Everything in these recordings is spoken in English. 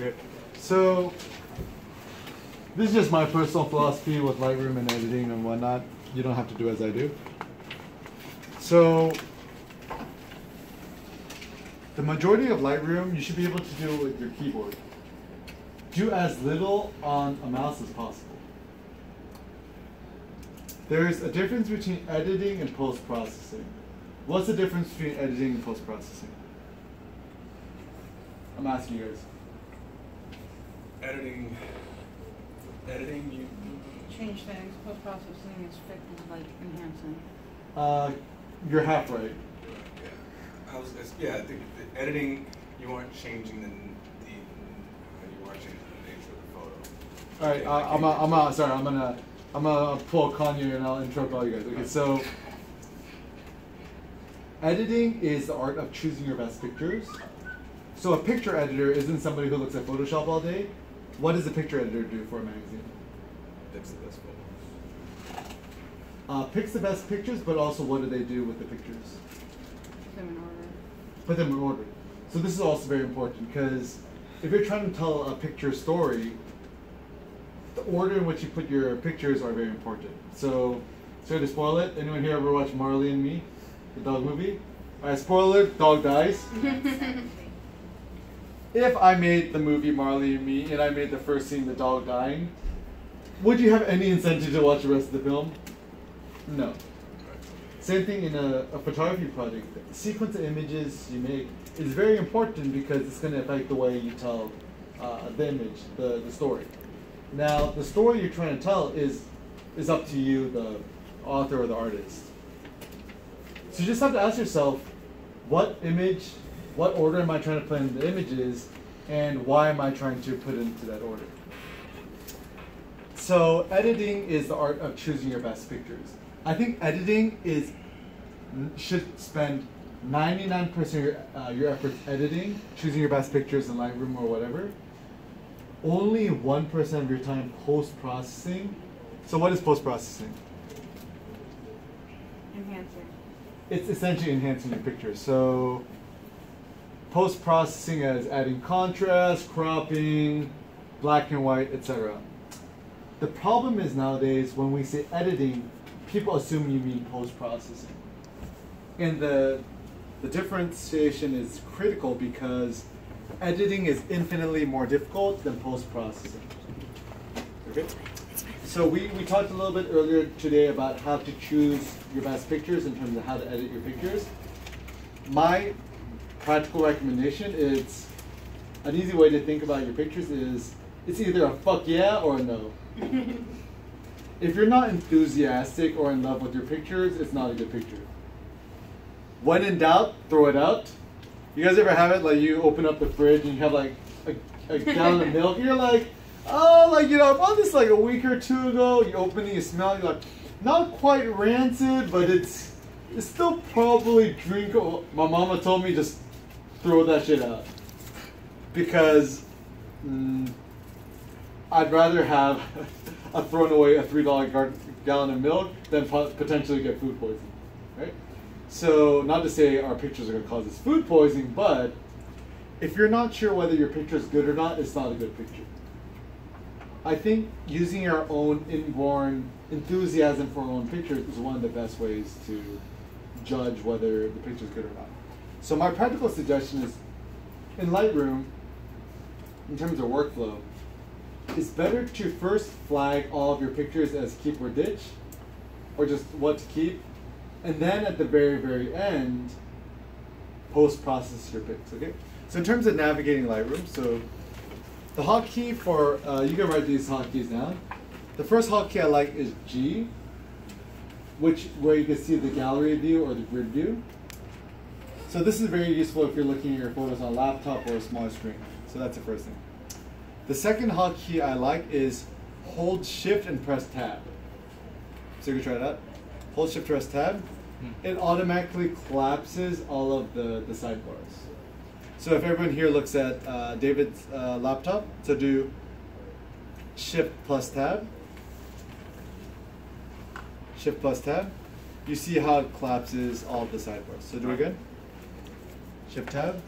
Okay, so this is just my personal philosophy with Lightroom and editing and whatnot. You don't have to do as I do. So the majority of Lightroom, you should be able to do with your keyboard. Do as little on a mouse as possible. There's a difference between editing and post-processing. What's the difference between editing and post-processing? I'm asking you guys. Editing, you change things. Post-processing is like enhancing. You're half right. Yeah, I think the editing, you aren't changing you aren't changing the nature of the photo. All right, I'm gonna pull Kanye and I'll interrupt all you guys. Okay, so editing is the art of choosing your best pictures. So a picture editor isn't somebody who looks at Photoshop all day. What does a picture editor do for a magazine? Picks the best photos. Picks the best pictures, but also what do they do with the pictures? Put them in order. Put them in order. So this is also very important because if you're trying to tell a picture story, the order in which you put your pictures are very important. So, sorry to spoil it. Anyone here ever watch Marley and Me, the dog movie? Alright, spoiler, dog dies. If I made the movie Marley and Me and I made the first scene, the dog dying, would you have any incentive to watch the rest of the film? No. Same thing in a photography project. The sequence of images you make is very important because it's going to affect the way you tell the image, the story. Now, the story you're trying to tell is up to you, the author or the artist. So you just have to ask yourself, what order am I trying to put in the images, and why am I trying to put it into that order? So editing is the art of choosing your best pictures. I think editing should spend 99% of your efforts editing, choosing your best pictures in Lightroom or whatever. Only 1% of your time post-processing. So what is post-processing? Enhancing. It's essentially enhancing your picture. So post-processing as adding contrast, cropping, black and white, etc. The problem is nowadays when we say editing, people assume you mean post-processing. And the differentiation is critical because editing is infinitely more difficult than post-processing. Okay? So we talked a little bit earlier today about how to choose your best pictures in terms of how to edit your pictures. My practical recommendation is, an easy way to think about your pictures is, it's either a fuck yeah or a no. If you're not enthusiastic or in love with your pictures, it's not a good picture. When in doubt, throw it out. You guys ever have it, like you open up the fridge and you have like a gallon of milk, and you're like, oh, like, you know, I bought this like a week or two ago. You open it, you smell it, you're like, not quite rancid, but it's still probably drinkable. My mama told me just throw that shit out. Because I'd rather have thrown away a $3 gallon of milk than potentially get food poisoning, right? So, not to say our pictures are going to cause us food poisoning, but if you're not sure whether your picture is good or not, it's not a good picture. I think using our own inborn enthusiasm for our own pictures is one of the best ways to judge whether the picture is good or not. So my practical suggestion is, in Lightroom, in terms of workflow, it's better to first flag all of your pictures as keep or ditch, or just what to keep, and then at the very, very end, post-process your pics, okay? So in terms of navigating Lightroom, so the hotkey for, you can write these hotkeys down. The first hotkey I like is G, where you can see the gallery view or the grid view. So this is very useful if you're looking at your photos on a laptop or a smaller screen. So that's the first thing. The second hotkey I like is hold shift and press tab. So you can try that. Hold shift, press tab. It automatically collapses all of the sidebars. So if everyone here looks at David's laptop, so do shift plus tab. Shift plus tab. You see how it collapses all of the sidebars. So do it again. Shift tab.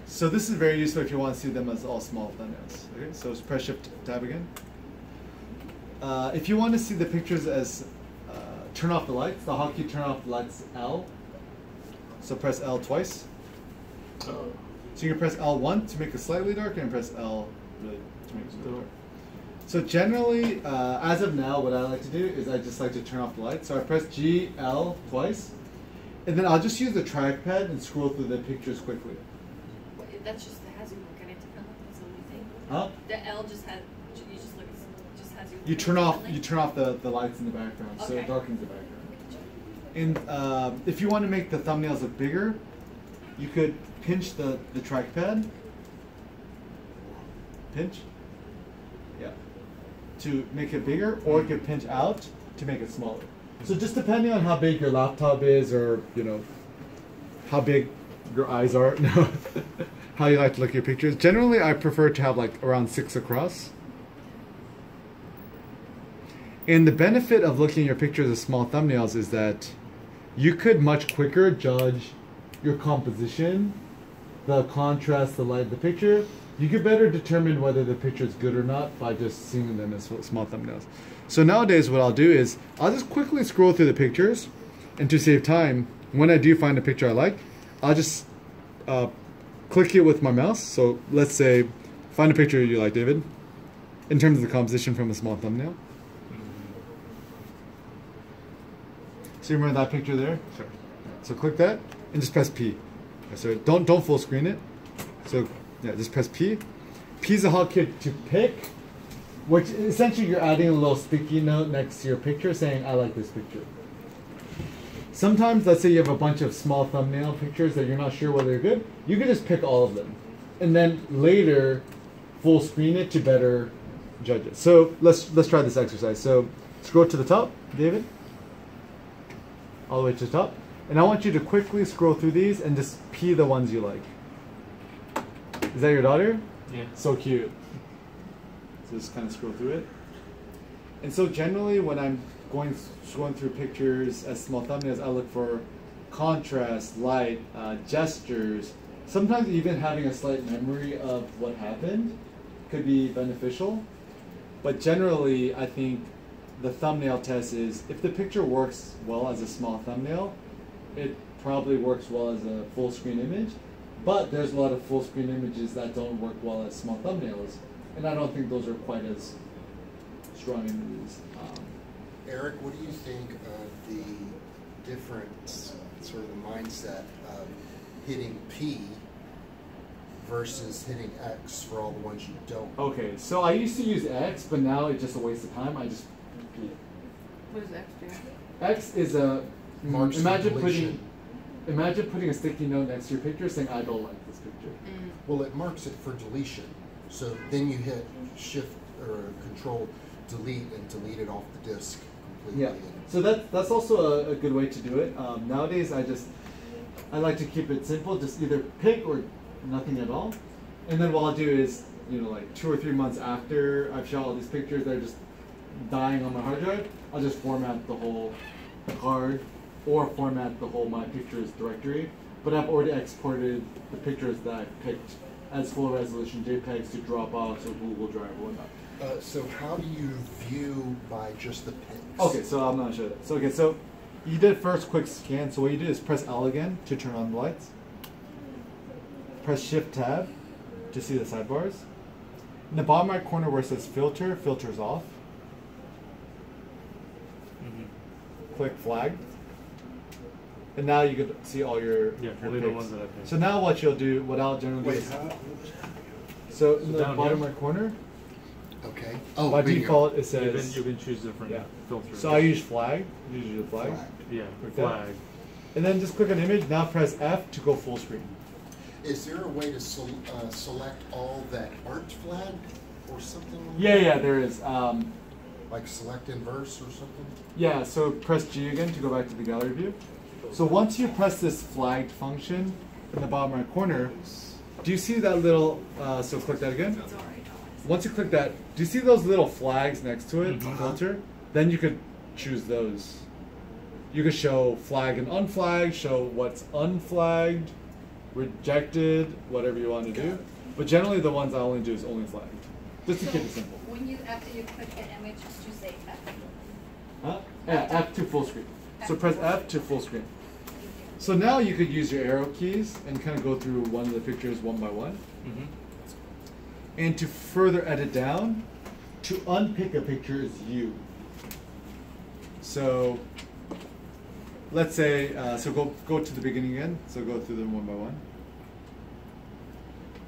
So this is very useful if you want to see them as all small thumbnails. Okay, so press Shift Tab again. If you want to see the pictures as turn off the lights, the hotkey turn off the lights L. So press L twice. So you can press L1 to make it slightly darker and press L really to make it really dark. So generally, as of now, what I like to do is I just like to turn off the lights. So I press G, L twice, and then I'll just use the trackpad and scroll through the pictures quickly. That's just has you look at it differently. That's the only thing. Huh? The L just has you just look at just has you. You turn off the lights in the background, so it Okay. darkens the background. And if you want to make the thumbnails look bigger, you could pinch the trackpad. Pinch. Yeah. To make it bigger, or you could pinch out to make it smaller. So just depending on how big your laptop is, or how big your eyes are, how you like to look at your pictures. Generally, I prefer to have like around 6 across. And the benefit of looking at your pictures as small thumbnails is that you could much quicker judge your composition, the contrast, the light of the picture. You could better determine whether the picture is good or not by just seeing them as small thumbnails. So nowadays what I'll do is I'll just quickly scroll through the pictures, and to save time, when I do find a picture I like, I'll just click it with my mouse. So let's say, find a picture you like, David, in terms of the composition from a small thumbnail. So you remember that picture there? Sure. So click that and just press P. So don't full screen it. So yeah, just press P. P is a hotkey to pick, which essentially you're adding a little sticky note next to your picture saying, I like this picture. Sometimes, let's say you have a bunch of small thumbnail pictures that you're not sure whether they're good, you can just pick all of them. And then later, full screen it to better judge it. So let's try this exercise. So scroll to the top, David. All the way to the top. And I want you to quickly scroll through these and just P the ones you like. Is that your daughter? Yeah. So cute. So just kind of scroll through it. And so generally when I'm going through pictures as small thumbnails, I look for contrast, light, gestures. Sometimes even having a slight memory of what happened could be beneficial. But generally, I think the thumbnail test is if the picture works well as a small thumbnail, it probably works well as a full screen image. But there's a lot of full screen images that don't work well as small thumbnails. And I don't think those are quite as strong images. Eric, what do you think of the different sort of the mindset of hitting P versus hitting X for all the ones you don't? Okay, so I used to use X, but now it's just a waste of time. I just P. What does X do? X is a Marks imagine deletion. putting a sticky note next to your picture saying I don't like this picture. Well, it marks it for deletion. So then you hit Shift or Control Delete and delete it off the disk completely. Yeah. So that's also a good way to do it. Nowadays, I like to keep it simple. Just either pick or nothing at all. And then what I'll do is, like 2 or 3 months after I've shot all these pictures that are just dying on my hard drive, I'll just format the whole card or format the whole My Pictures directory. But I've already exported the pictures that I picked as full resolution JPEGs to Dropbox or Google Drive or whatnot. So how do you view by just the picks? Okay, so I'm not sure that. So you did first quick scan. So what you do is press L again to turn on the lights. Press Shift Tab to see the sidebars. In the bottom right corner where it says filter, filters off. Click flag. And now you can see all your only the ones that I picked. So now what I'll generally do Wait, is, how? so in the down bottom here? right corner, Okay. Oh, by bingo. default it says, You can choose different filters. so I use flag, usually the flag. Flag. Yeah, Like that. flag. And then just click on image, now press F to go full screen. Is there a way to select all that aren't flag or something? Like Yeah, there is. Like select inverse or something? Yeah, so press G again to go back to the gallery view. So once you press this flagged function in the bottom right corner, do you see that little, so click that again. Once you click that, do you see those little flags next to it, filter? Then you could choose those. You could show flag and unflagged, show what's unflagged. rejected, whatever you want to do. But generally, the ones I only do is only flagged, just to keep it simple. When you, after you click the image, you say F. Huh? Yeah, F to full screen. So F press to full F to full screen. So now you could use your arrow keys and kind of go through one of the pictures one by one. Mm-hmm. And to further edit down, to unpick a picture is U. So let's say, so go to the beginning again. So go through them one by one.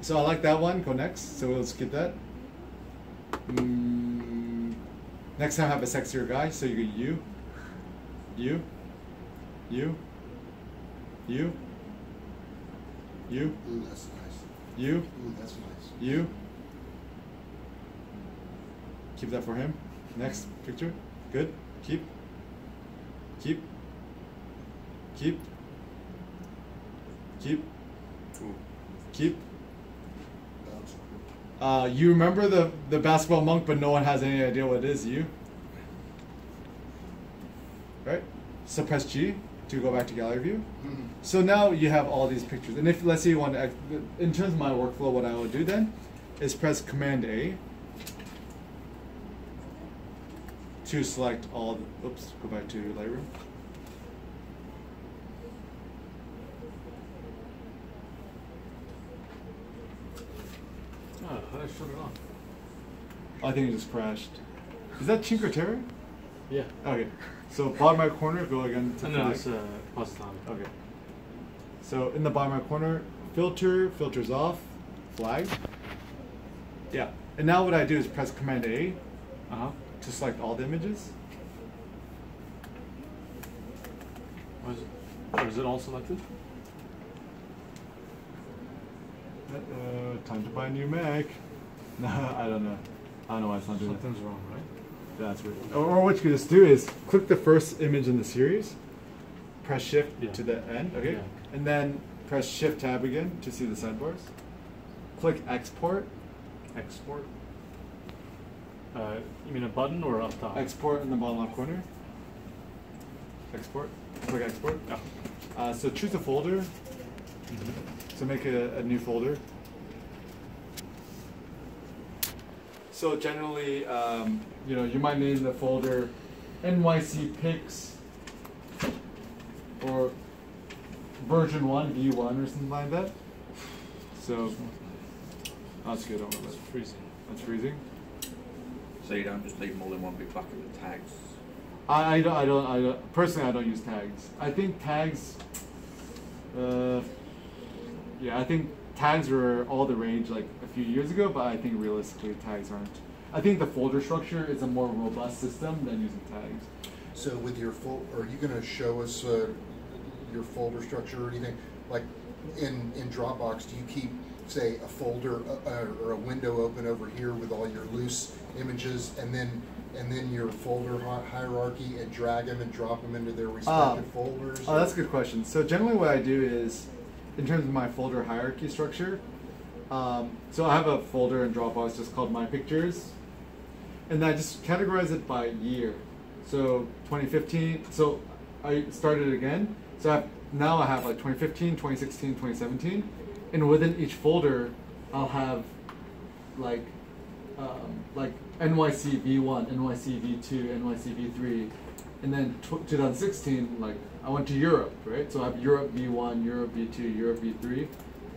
So I like that one, go next. So we'll skip that. Next time have a sexier guy. So you go U, U, U, U, U, Ooh, that's nice. U, Ooh, that's nice. U. Keep that for him. Next picture. Good. Keep. Keep. Keep. Keep. Keep. You remember the basketball monk, but no one has any idea what it is. You. Right? So press G to go back to gallery view. Mm-hmm. So now you have all these pictures. And if, let's say you want to, in terms of my workflow, what I will do then is press Command A to select all, oops, go back to Lightroom. Oh, how did I shut it off? I think it just crashed. Is that Chink or Terror? Yeah. Okay. So bottom right corner, go again to No, flag. it's Positano. Okay. So in the bottom right corner, filter, filters off, flag. Yeah. And now what I do is press Command A to select all the images. Is it all selected? Time to buy a new Mac. No, I don't know. I don't know why it's not doing that. Something's wrong, right? That's weird. Or what you could just do is click the first image in the series, press Shift to the end, okay? Yeah. And then press Shift Tab again to see the sidebars. Click Export. Export. You mean a button or up top? Export in the bottom left corner. Export. Click Export. Oh. So choose a folder. So make a new folder. So generally, you know, you might name the folder NYC Pics or version 1, V1 or something like that. So that's good. It's freezing. That's freezing. So you don't just leave them all in one big bucket with tags? I don't personally I don't use tags. I think tags yeah, I think tags were all the rage like a few years ago, but I think realistically tags aren't. I think the folder structure is a more robust system than using tags. So with your are you going to show us your folder structure or anything? Like in Dropbox, do you keep, say, a folder or a window open over here with all your loose images, and then your folder hierarchy, and drag them and drop them into their respective folders? Oh, that's a good question. So generally what I do is, in terms of my folder hierarchy structure, so I have a folder in Dropbox just called My Pictures, and I just categorize it by year. So 2015, so I started again. So now I have like 2015, 2016, 2017, and within each folder, I'll have like NYC V1, NYC V2, NYC V3, and then 2016, like I went to Europe, right? So I have Europe V1, Europe V2, Europe V3,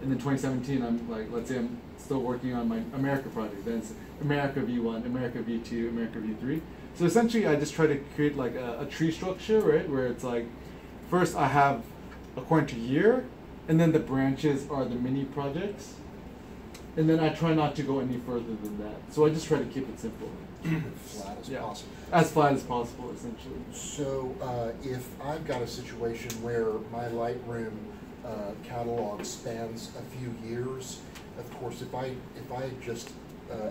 and then 2017, I'm like, let's say I'm still working on my America project. Then it's America V1, America V2, America V3. So essentially, I just try to create like a tree structure, right? Where it's like, first I have according to year, and then the branches are the mini projects. And then I try not to go any further than that. So I just try to keep it simple. Flat as Yeah. possible. As flat as possible, essentially. So if I've got a situation where my Lightroom catalog spans a few years, of course, if I just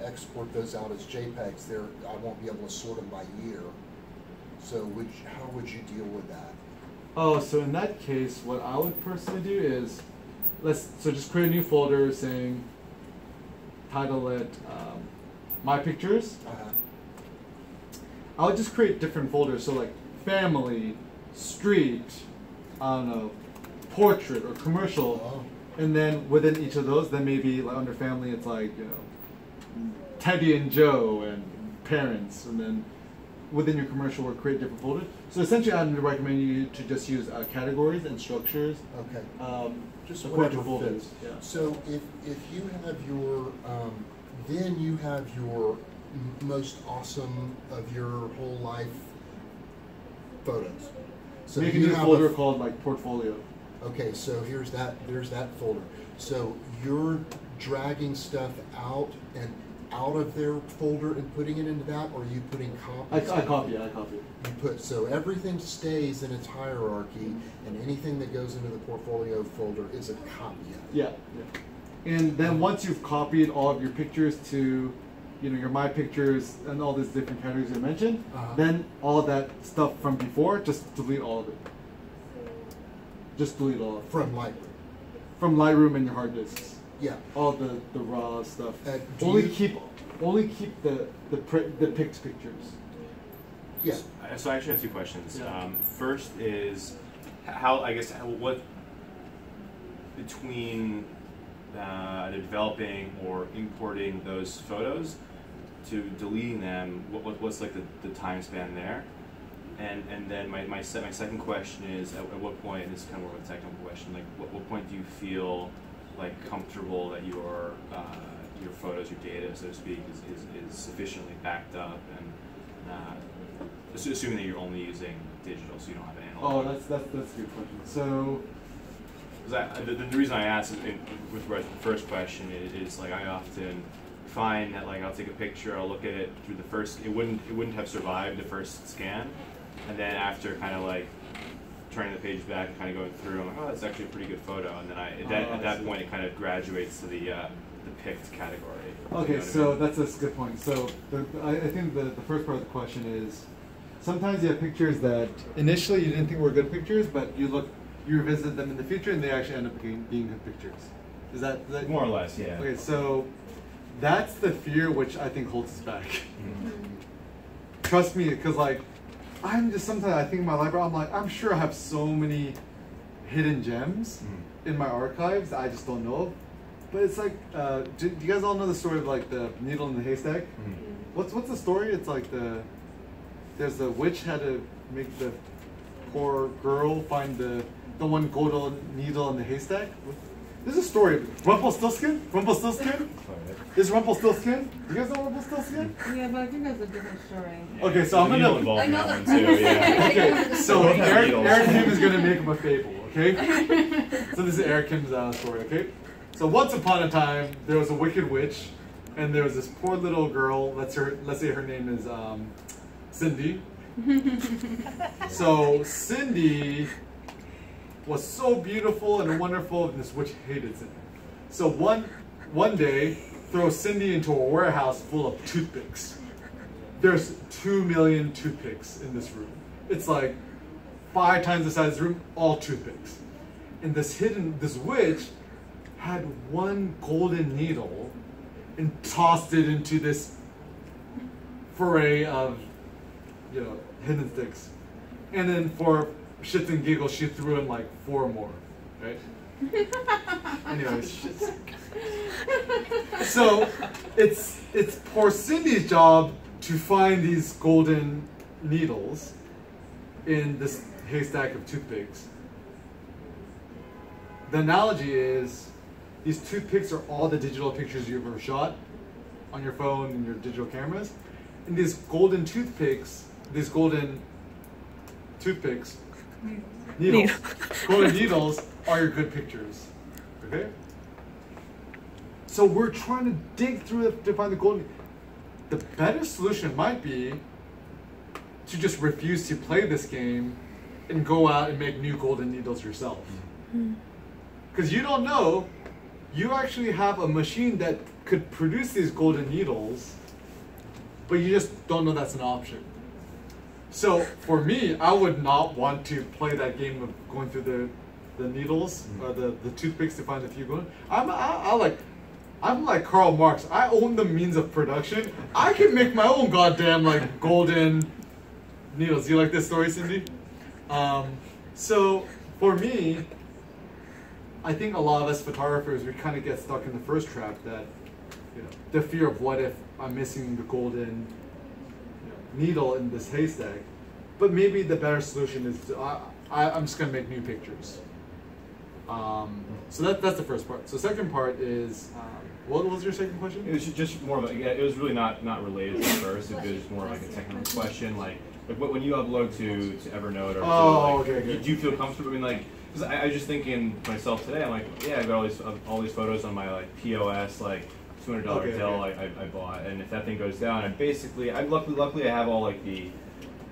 export those out as JPEGs, I won't be able to sort them by year. So how would you deal with that? Oh, so in that case, what I would personally do is, just create a new folder saying, title it My Pictures. I would just create different folders, so like family, street, I don't know, portrait or commercial. And then within each of those, then maybe like under family, it's like, you know, Teddy and Joe and parents, and then within your commercial work, create different folders. So essentially, I'd recommend you to just use categories and structures. Okay. Just Whatever your folders. fits. Yeah. So if you have your, then you have your most awesome of your whole life photos. So Make a you new have folder called like portfolio. Okay, so there's that folder. So you're dragging stuff out of their folder and putting it into that, or are you putting copies? I copy it. You put, so everything stays in its hierarchy, and anything that goes into the portfolio folder is a copy of it. Yeah. And then once you've copied all of your pictures to, you know, your My Pictures and all these different categories I mentioned, then all of that stuff from before, just delete all of it. Just delete all of it. From Lightroom. From Lightroom and your hard disks. Yeah. All the raw stuff. Only keep the picked pictures. Yeah. So I actually have two questions. Yeah. First is what between developing or importing those photos to deleting them, what's like the time span there? And then my second question is, at what point, and this is kind of more of a technical question, like what point do you feel like comfortable that your photos, your data, so to speak, is sufficiently backed up, and assuming that you're only using digital, so you don't have analog. Oh, that's a good question. So, the reason I ask with regards to the first question is like I often find that like I'll take a picture, I'll look at it through the first, it wouldn't have survived the first scan, and then after kind of like turning the page back and kind of going through, I'm like, oh, that's actually a pretty good photo, and then at that point it kind of graduates to the picked category. Okay, you know so what I mean? that's a good point. So I think the first part of the question is, sometimes you have pictures that initially you didn't think were good pictures, but you revisit them in the future and they actually end up being good pictures. Is that More or less, yeah. Okay, so that's the fear which I think holds us back. Mm-hmm. Trust me, because like sometimes I think in my library, I'm sure I have so many hidden gems in my archives that I just don't know of. But it's like, do you guys all know the story of like the needle in the haystack? What's the story? It's like there's the witch had to make the poor girl find the one golden needle in the haystack. There's a story. Rumpelstiltskin? Is Rumpelstiltskin? You guys know Rumpelstiltskin? Yeah, but I think that's a different story. Okay, so I'm Needle gonna. involved in I know that that. one too, yeah. Okay, so Both have Eric needles. Kim is gonna make him a fable. Okay. So this is Eric Kim's story. Okay. So once upon a time, there was a wicked witch, and there was this poor little girl. Let's say her name is Cindy. So Cindy was so beautiful and wonderful, and this witch hated Cindy. So one day, throw Cindy into a warehouse full of toothpicks. There's 2 million toothpicks in this room. It's like 5 times the size of the room, all toothpicks. And this witch had one golden needle and tossed it into this foray of, you know, hidden sticks. And then for shits and giggles, she threw in like 4 more, right? Anyways, so it's poor Cindy's job to find these golden needles in this haystack of toothpicks. The analogy is these toothpicks are all the digital pictures you've ever shot on your phone and your digital cameras. And these golden toothpicks, needles, golden needles are your good pictures, okay? So we're trying to dig through it to find the golden. The better solution might be to just refuse to play this game and go out and make new golden needles yourself. Because you don't know, you actually have a machine that could produce these golden needles, but you just don't know that's an option. So for me, I would not want to play that game of going through the needles or the toothpicks to find the few golden. I'm like Karl Marx. I own the means of production. I can make my own goddamn like golden needles. Do you like this story, Cindy? So for me, I think a lot of us photographers, we kind of get stuck in the first trap that, the fear of what if I'm missing the golden needle in this haystack. But maybe the better solution is I'm just gonna make new pictures. So that's the first part. So second part is, what was your second question? It was just more of it was really not related to the first. It was more like a technical question, like when you upload to Evernote or okay. do you feel comfortable? I mean, like, because I was just thinking to myself today, I'm like, yeah, I got all these photos on my like POS like $200 Dell I bought, and if that thing goes down, I'm luckily I have all like the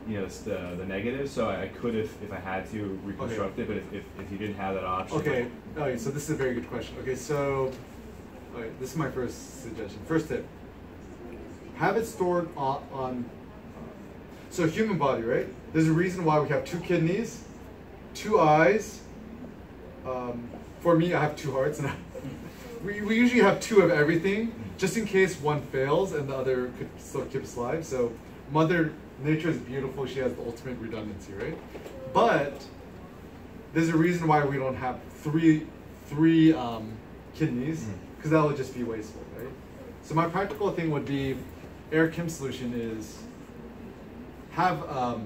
the negatives, so I could if I had to reconstruct it, but if you didn't have that option. Okay. So this is a very good question. Okay, so this is my first suggestion. First tip: have it stored on. So human body, right? There's a reason why we have 2 kidneys, 2 eyes. For me, I have 2 hearts, and we usually have 2 of everything, just in case one fails and the other could still keep us alive. So Mother Nature is beautiful. She has the ultimate redundancy, right? But there's a reason why we don't have three kidneys, because that would just be wasteful, right? So my practical thing would be, Air Kim solution is have a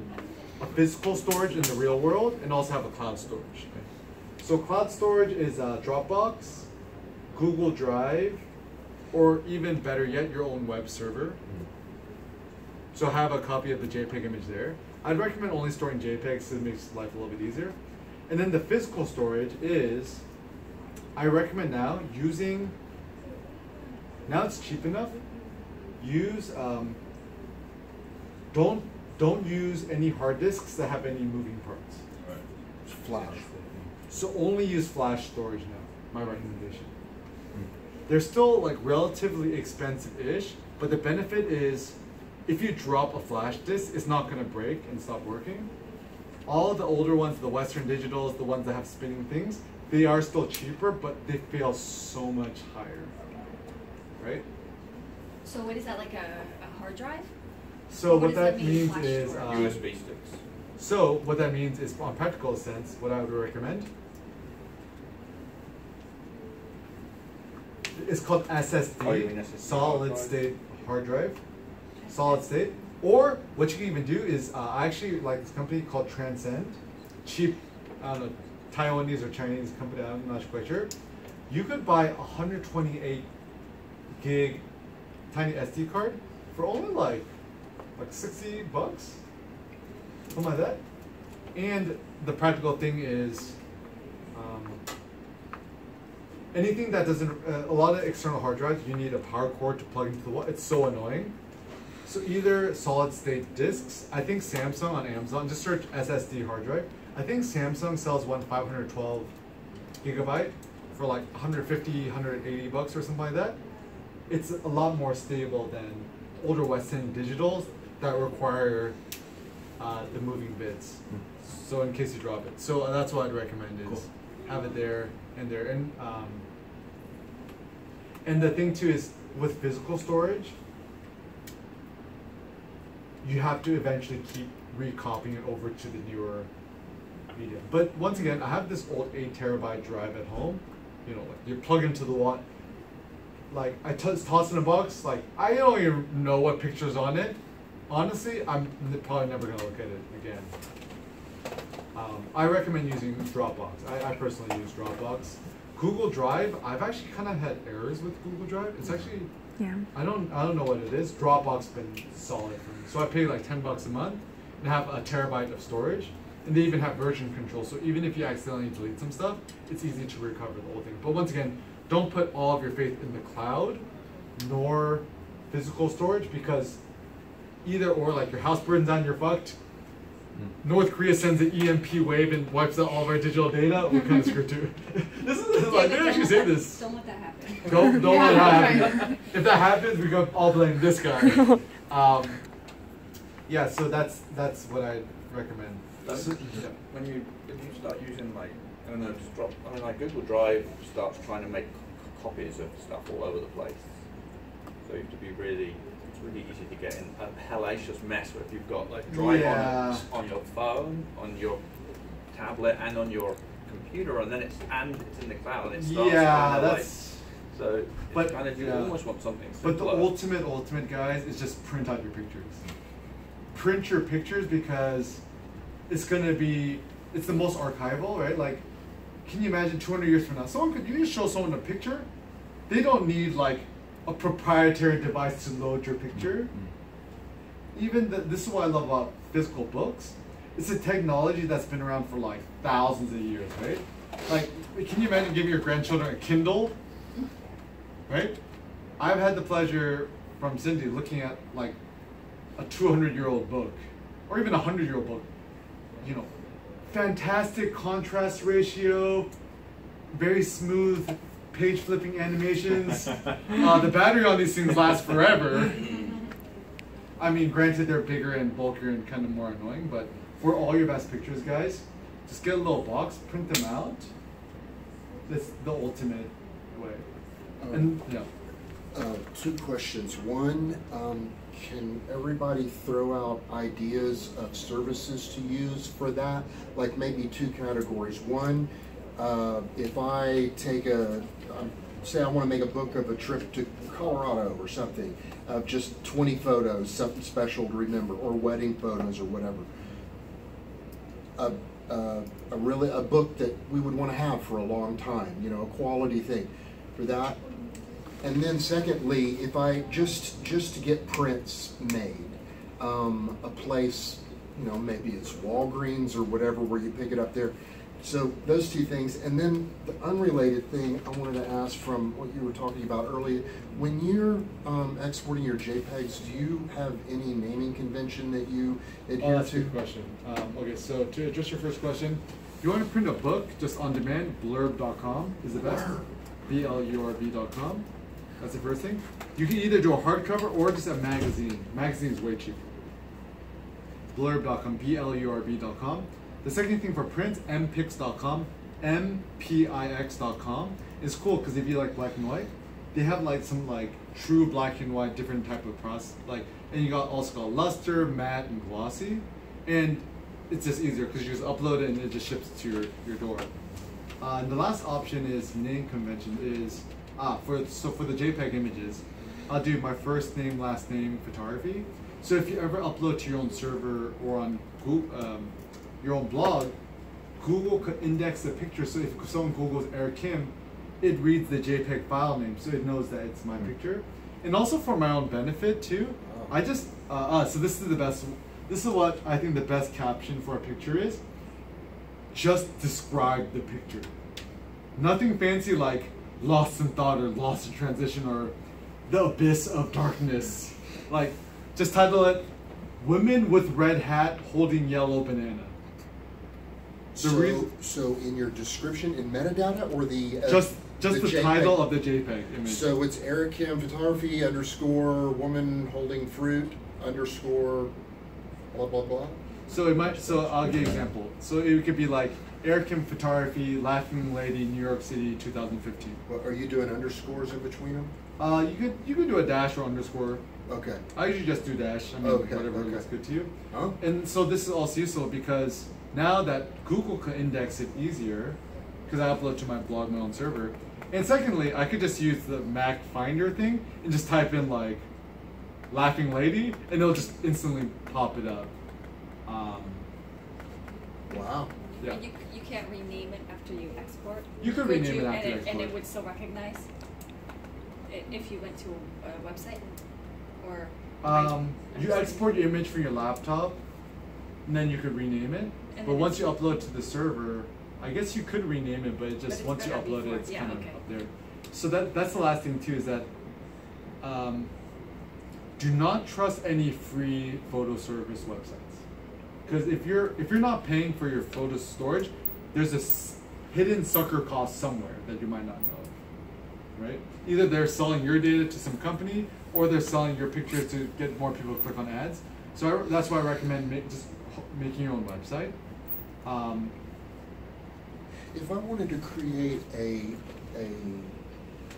physical storage in the real world and also have a cloud storage. So cloud storage is Dropbox, Google Drive, or even better yet, your own web server. So have a copy of the JPEG image there. I'd recommend only storing JPEGs because it makes life a little bit easier. And then the physical storage is, I recommend now it's cheap enough, use, don't use any hard disks that have any moving parts. It's flash. So only use flash storage now, my recommendation. They're still like relatively expensive-ish, but the benefit is, if you drop a flash disk, it's not going to break and stop working. All the older ones, the Western Digitals, the ones that have spinning things, they are still cheaper, but they fail so much higher, right? So what is that, like a hard drive? So What what does that that mean, means flash is, storage? USB sticks. so what that means is, on practical sense, what I would recommend, it's called SSD, Oh, you mean SSD solid hard drive? state hard drive, solid state. Or what you can even do is, I actually like this company called Transcend, cheap, I don't know, Taiwanese or Chinese company, I'm not quite sure. You could buy a 128 gig tiny SD card for only like $60, something like that. And the practical thing is, anything that doesn't, a lot of external hard drives, you need a power cord to plug into the wall. It's so annoying. So either solid state disks, I think Samsung on Amazon, just search SSD hard drive. I think Samsung sells one 512 gigabyte for like 150, 180 bucks or something like that. It's a lot more stable than older Western digitals that require the moving bits. So in case you drop it. So that's what I'd recommend is have it there and there. And the thing too is, with physical storage, you have to eventually keep recopying it over to the newer media. But once again, I have this old 8 terabyte drive at home. You know, like you plug into the wall. Like I toss in a box. Like I don't even know what picture's on it. Honestly, I'm probably never gonna look at it again. I recommend using Dropbox. I personally use Dropbox. Google Drive, I've actually kind of had errors with Google Drive. It's actually, I don't know what it is. Dropbox has been solid for me. So I pay like $10 a month and have a terabyte of storage. And they even have version control. So even if you accidentally delete some stuff, it's easy to recover the whole thing. But once again, don't put all of your faith in the cloud nor physical storage, because either or, like your house burns down, you're fucked. North Korea sends an EMP wave and wipes out all of our digital data, we're kind of screwed too. This is like, they actually say this. Don't let that happen. Don't let that happen. If that happens, we go all blame this guy. Yeah, so that's what I recommend. So, yeah. When you start using like, I don't know, like Google Drive starts trying to make copies of stuff all over the place. So you have to be really, it's really easy to get in a hellacious mess if you've got like Drive on your phone, on your tablet, and on your computer, and then it's in the cloud, and it starts Yeah, right away. that's. So But- it's kind of, you yeah. almost want something But the simpler. ultimate, guys, is just print out your pictures. Print your pictures because it's gonna be, it's the most archival, right? Like, can you imagine 200 years from now, you can show someone a picture, they don't need like a proprietary device to load your picture. Even this is what I love about physical books. It's a technology that's been around for like thousands of years, right? Like, can you imagine giving your grandchildren a Kindle? Right? I've had the pleasure from Cindy looking at like a 200-year-old book, or even a 100-year-old book. You know, fantastic contrast ratio, very smooth page flipping animations. The battery on these things lasts forever. I mean, granted they're bigger and bulkier and kind of more annoying, but for all your best pictures, guys, just get a little box, print them out. That's the ultimate way. And yeah. 2 questions. One, can everybody throw out ideas of services to use for that? Like maybe 2 categories. One, if I take say I want to make a book of a trip to Colorado or something, of just 20 photos, something special to remember, or wedding photos or whatever. A book that we would want to have for a long time, you know, a quality thing for that. And then secondly, if I just to get prints made, a place, you know, maybe it's Walgreens or whatever where you pick it up there. So those 2 things. And then the unrelated thing I wanted to ask from what you were talking about earlier, when you're exporting your JPEGs, do you have any naming convention that you adhere That's a to? good question. Okay, so to address your first question, if you want to print a book just on demand, blurb.com is the best. blurb.com. That's the first thing. You can either do a hardcover or just a magazine. Magazine is way cheaper. Blurb.com, blurb.com. The second thing for print, mpix.com, mpix.com is cool because if you like black and white, they have like some like true black and white different type of process, like, and you also got luster, matte, and glossy, and it's just easier because you just upload it and it just ships to your door. And the last option is name convention is for the JPEG images, I'll do my first name, last name, photography. So if you ever upload to your own server or on Google, your own blog, Google could index the picture. So if someone Googles Eric Kim, it reads the JPEG file name, so it knows that it's my picture. And also for my own benefit too, I just so this is the best. This is what I think the best caption for a picture is. Just describe the picture. Nothing fancy like lost in thought or lost in transition or the abyss of darkness. Like, just title it "Women with Red Hat Holding Yellow Banana." So in your description, in metadata, or just the JPEG? title of the JPEG image. So it's Eric Kim photography _ woman holding fruit _ blah blah blah. So it might. So I'll give you an example. So it could be like Eric Kim photography, laughing lady, New York City, 2015. Well, are you doing underscores in between them? You could do a dash or underscore. Okay. I usually just do dash. I mean, Okay, whatever okay. looks good to you. Huh? And so this is also useful because now that Google can index it easier, because I upload to my blog, my own server. And secondly, I could just use the Mac Finder thing and just type in like laughing lady, and it'll just instantly pop it up. Wow. Yeah. And you can't rename it after you export? You could Would rename it you- after you And export. it would still recognize? If you went to a website? Or? You export your image from your laptop, and then you could rename it. And But then once you it's- upload to the server, I guess you could rename it, but it just it's once you better upload before- it, it's yeah, kind of okay. up there. So that's the last thing too, is that do not trust any free photo service websites, because if you're not paying for your photo storage, there's a hidden sucker cost somewhere that you might not know of, right? Either they're selling your data to some company, or they're selling your pictures to get more people to click on ads. So that's why I recommend just making your own website. If I wanted to create a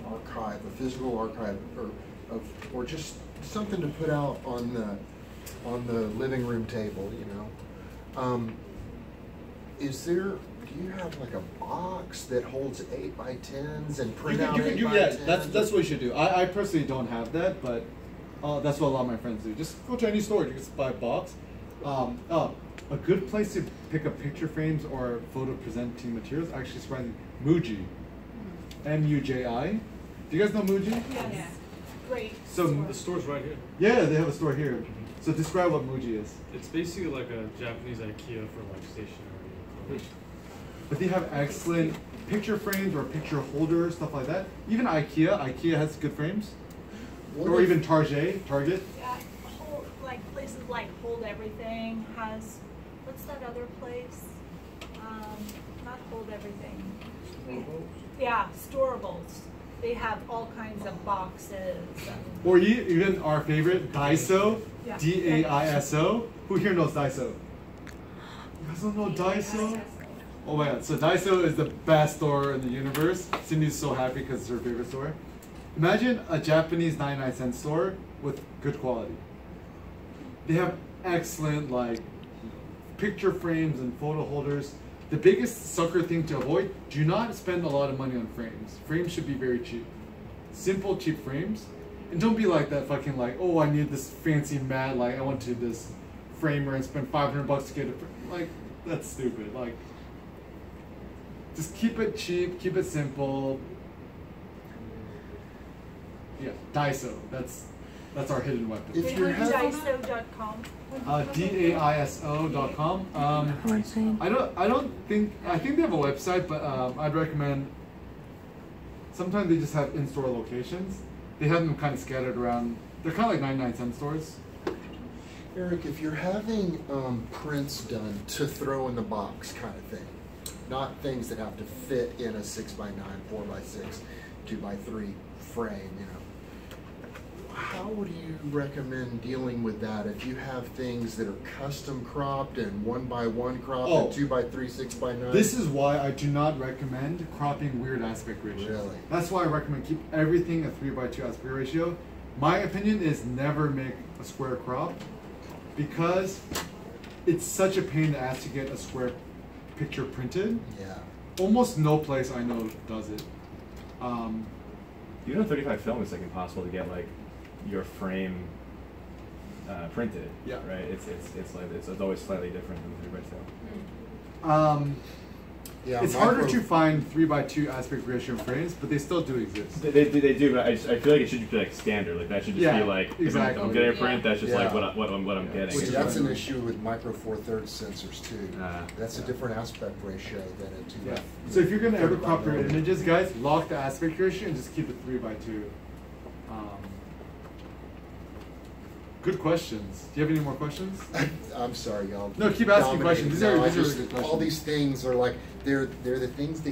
archive, a physical archive, or just something to put out on the living room table, you know, Do you have like a box that holds 8x10s and You print can, out you can, 8x10s? yeah, that's what you should do. I personally don't have that, but that's what a lot of my friends do. Just go to any store, you can just buy a box. A good place to pick up picture frames or photo presenting materials actually is surprising. Muji, M-U-J-I. Do you guys know Muji? Yes. Yeah. Great. So The store's right here. yeah, they have a store here. So describe what Muji is. It's basically like a Japanese IKEA for like stationery and clothes. But they have excellent picture frames or picture holders, stuff like that. Even IKEA has good frames. Or even Target. Yeah, places like Hold Everything has, what's that other place? Not Hold Everything. Yeah, Storables. They have all kinds of boxes. Or even our favorite, Daiso. Yeah. D-A-I-S-O. Who here knows Daiso? You guys don't know Daiso? Oh my god, so Daiso is the best store in the universe. Cindy's so happy because it's her favorite store. Imagine a Japanese 99-cent store with good quality. They have excellent like picture frames and photo holders. The biggest sucker thing to avoid, do not spend a lot of money on frames. Frames should be very cheap. Simple, cheap frames. And don't be like that fucking like, oh, I need this fancy mat, like I went to this framer and spent $500 to get it. Like, that's stupid. Like, just keep it cheap, keep it simple. Yeah, Daiso. That's our hidden weapon. If you're having, Daiso.com. DAISO.com. I think they have a website, but I'd recommend. Sometimes they just have in-store locations. They have them kind of scattered around. They're kind of like 99-cent stores. Eric, if you're having prints done to throw in the box kind of thing, not things that have to fit in a 6x9, 4x6, 2x3 frame, you know. How would you recommend dealing with that if you have things that are custom cropped and 1x1 cropped and 2x3, 6x9? This is why I do not recommend cropping weird aspect ratios. Really? That's why I recommend keep everything a 3x2 aspect ratio. My opinion is never make a square crop because it's such a pain in the ass to get a square picture printed. Yeah. Almost no place I know does it. Even on 35 film, it's like impossible to get like your frame printed. Yeah. Right. It's always slightly different than 3x film. Yeah, It's harder to find 3x2 aspect ratio frames, but they still do exist. They do, but I feel like it should be like standard. Like that should just be like exactly. If I'm getting a print, that's just like Yeah. what I'm getting. Which that's an issue with micro 4/3 sensors too. That's a yeah. different aspect ratio than a 2x. Yeah. So if you're gonna ever crop your images, guys, lock the aspect ratio and just keep it 3x2. Good questions. Do you have any more questions? I'm sorry, y'all. No, keep asking questions. These are really good All questions. these things are like they're the things that